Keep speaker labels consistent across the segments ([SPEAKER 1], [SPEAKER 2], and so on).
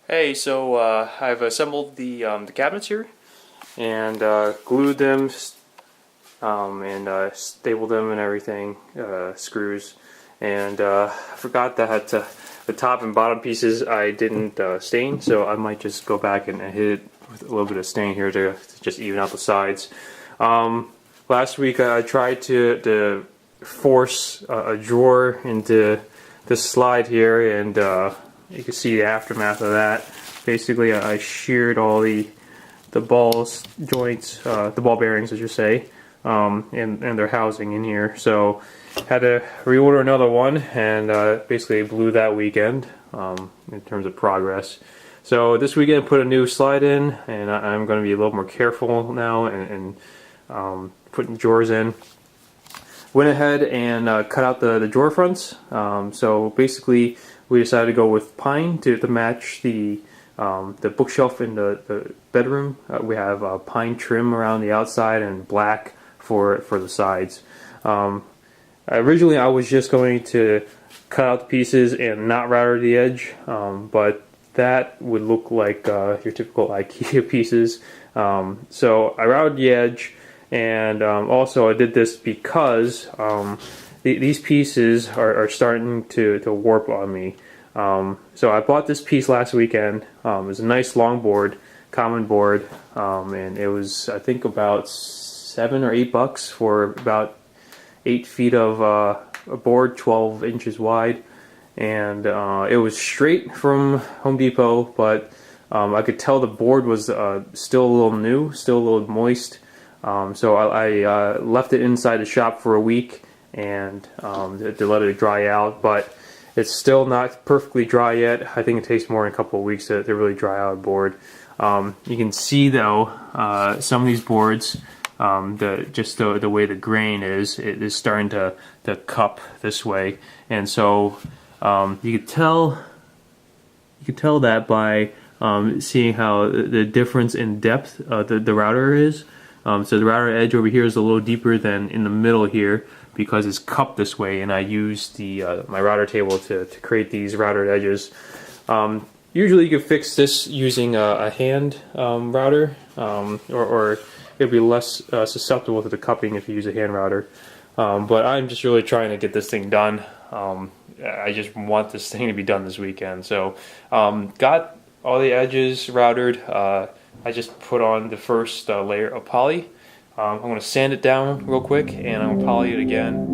[SPEAKER 1] Hey, so I've assembled the cabinets here and glued them and stapled them and everything, screws. And I forgot that the top and bottom pieces I didn't stain, so I might just go back and hit it with a little bit of stain here to just even out the sides. Last week I tried to force a drawer into this slide here, and you can see the aftermath of that. Basically, I sheared all the balls joints, the ball bearings, I should say, and their housing in here. So had to reorder another one, and basically blew that weekend in terms of progress. So this weekend, put a new slide in, and I'm going to be a little more careful now and putting drawers in. Went ahead and cut out the drawer fronts. So basically, we decided to go with pine to match the bookshelf in the bedroom. We have pine trim around the outside and black for the sides. Originally, I was just going to cut out the pieces and not router the edge, but that would look like your typical IKEA pieces. So I routed the edge, and also I did this because these pieces are starting to warp on me. So I bought this piece last weekend. It was a nice long board, common board, and it was, I think, about $7 or $8 for about 8 feet of a board, 12 inches wide, and it was straight from Home Depot, but I could tell the board was still a little new, still a little moist. So I left it inside the shop for a week and to let it dry out, but it's still not perfectly dry yet. I think it takes more than a couple of weeks to really dry out a board. You can see though, some of these boards, the way the grain is, it is starting to cup this way, and so you could tell that by seeing how the difference in depth the router is. So the router edge over here is a little deeper than in the middle here because it's cupped this way, and I used my router table to create these routed edges. Usually you can fix this using a hand router, or it'll be less susceptible to the cupping if you use a hand router. But I'm just really trying to get this thing done. I just want this thing to be done this weekend. So got all the edges routed. I just put on the first layer of poly. I'm going to sand it down real quick, and I'm going to poly it again.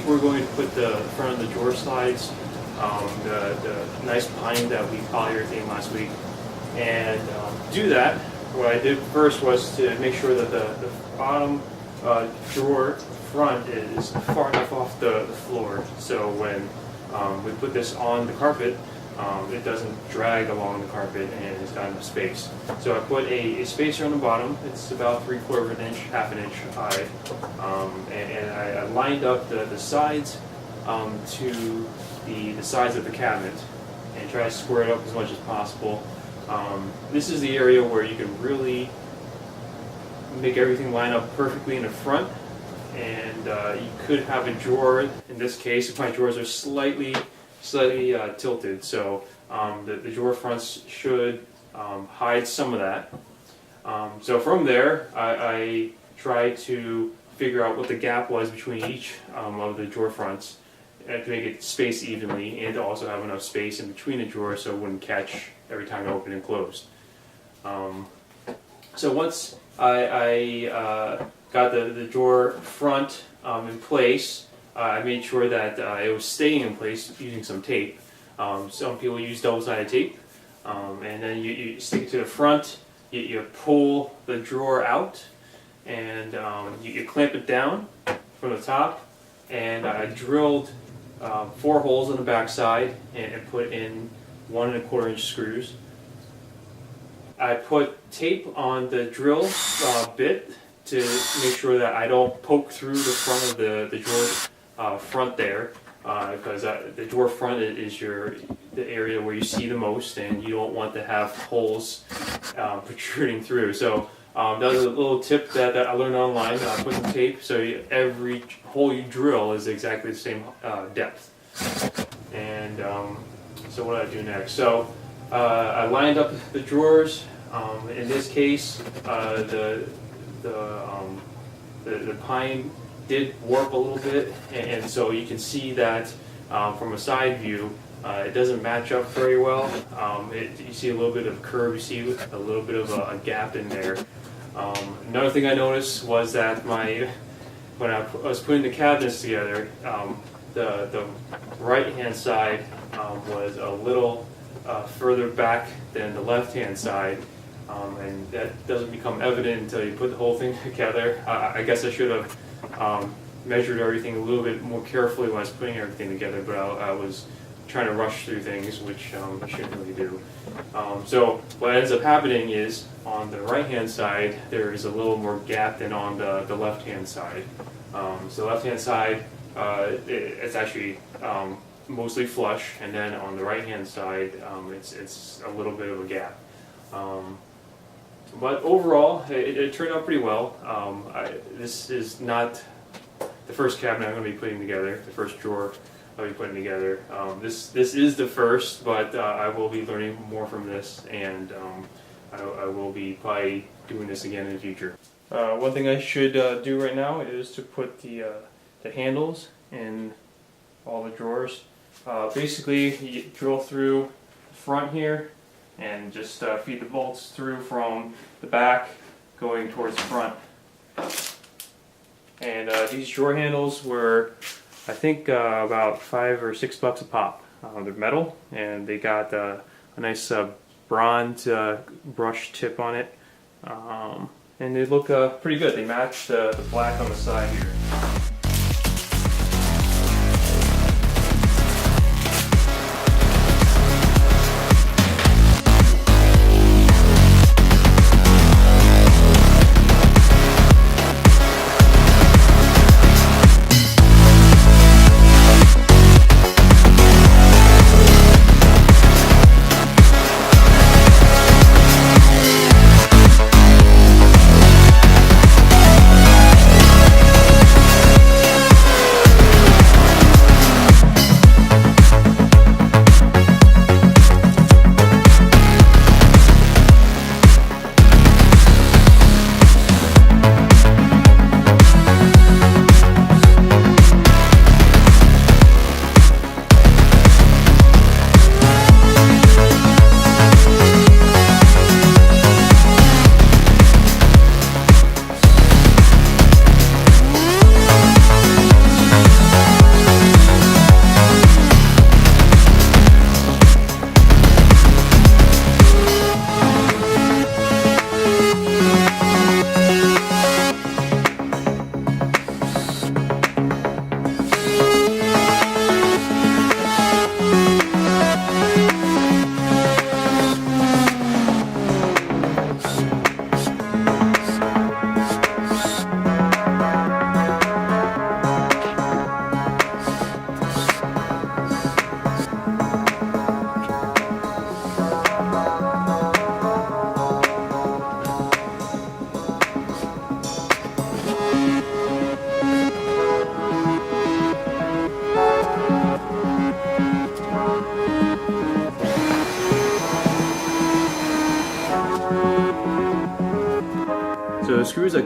[SPEAKER 1] We're going to put the front of the drawer slides, the nice pine that we polyurethane last week, and do that. What I did first was to make sure that the bottom drawer front is far enough off the floor, so when we put this on the carpet, it doesn't drag along the carpet and it's got enough space. So I put a spacer on the bottom. It's about 3/4 of an inch, half an inch high, and I lined up the sides to the sides of the cabinet and try to square it up as much as possible. This is the area where you can really make everything line up perfectly in the front, and you could have a drawer. In this case, if my drawers are slightly tilted, so the drawer fronts should hide some of that. So from there, I tried to figure out what the gap was between each of the drawer fronts to make it spaced evenly, and to also have enough space in between the drawers so it wouldn't catch every time I opened and closed. So once I got the drawer front in place, I made sure that it was staying in place using some tape. Some people use double-sided tape, and then you stick it to the front, you pull the drawer out, and you clamp it down from the top, and I drilled 4 holes on the back side and put in 1 1/4 inch screws. I put tape on the drill bit to make sure that I don't poke through the front of the drawer front there, because the drawer front is the area where you see the most, and you don't want to have holes protruding through. So that was a little tip that I learned online. Put some tape so every hole you drill is exactly the same depth. And so what did I do next? So I lined up the drawers. In this case, the pine did warp a little bit, and so you can see that from a side view, it doesn't match up very well. You see a little bit of curve, you see a little bit of a gap in there. Another thing I noticed was that when I was putting the cabinets together, the right-hand side was a little further back than the left-hand side, and that doesn't become evident until you put the whole thing together. I guess I should have measured everything a little bit more carefully when I was putting everything together, but I was trying to rush through things, which I shouldn't really do. So what ends up happening is on the right-hand side there is a little more gap than on the left-hand side. So the left-hand side it's actually mostly flush, and then on the right-hand side it's a little bit of a gap. But overall, it turned out pretty well. This is not the first cabinet I'm going to be putting together, the first drawer I'll be putting together. This is the first, but I will be learning more from this, and I will be probably doing this again in the future. One thing I should do right now is to put the handles in all the drawers. Basically, you drill through the front here and just feed the bolts through from the back going towards the front. And these drawer handles were, I think, about $5 or $6 a pop. They're metal, and they got a nice bronze brush tip on it, and they look pretty good. They match the black on the side here.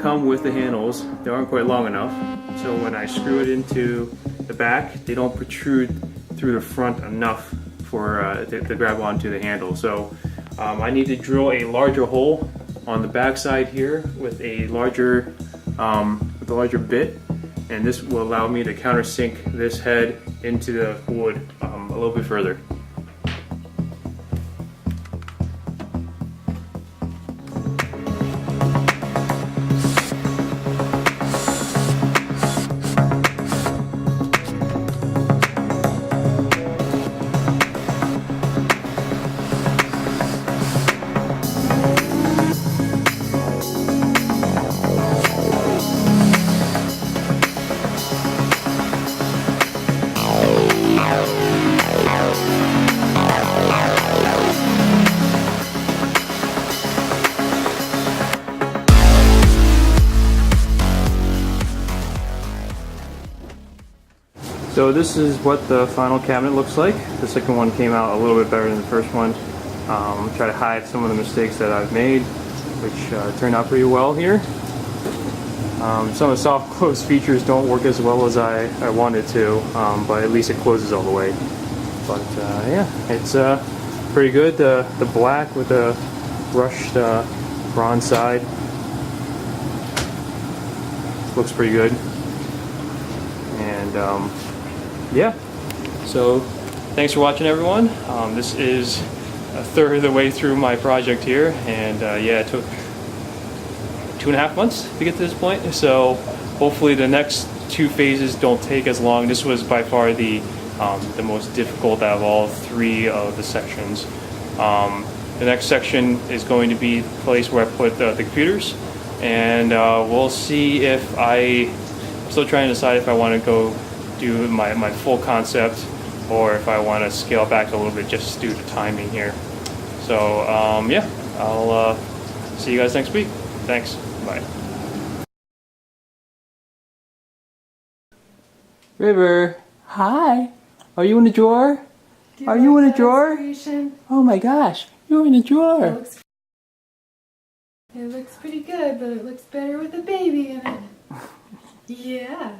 [SPEAKER 1] that come with the handles, they aren't quite long enough. So when I screw it into the back, they don't protrude through the front enough for to grab onto the handle. So I need to drill a larger hole on the back side here with a larger bit, and this will allow me to countersink this head into the wood a little bit further. So this is what the final cabinet looks like. The second one came out a little bit better than the first one. Try to hide some of the mistakes that I've made, which turned out pretty well here. Some of the soft close features don't work as well as I wanted to, but at least it closes all the way. But yeah, it's pretty good. The black with the brushed bronze side looks pretty good. And yeah, so thanks for watching, everyone. This is a third of the way through my project here, and yeah, it took 2.5 months to get to this point, so hopefully the next 2 phases don't take as long. This was by far the most difficult out of all 3 of the sections. The next section is going to be the place where I put the computers, and we'll see if I'm still trying to decide if I want to go do my full concept or if I want to scale back a little bit just due to timing here. So yeah, I'll see you guys next week. Thanks. Bye. River, hi. Are you in the drawer? Are you in a drawer? Oh my gosh, you're in a drawer.
[SPEAKER 2] It looks pretty good, but it looks better with a baby in it. Yeah.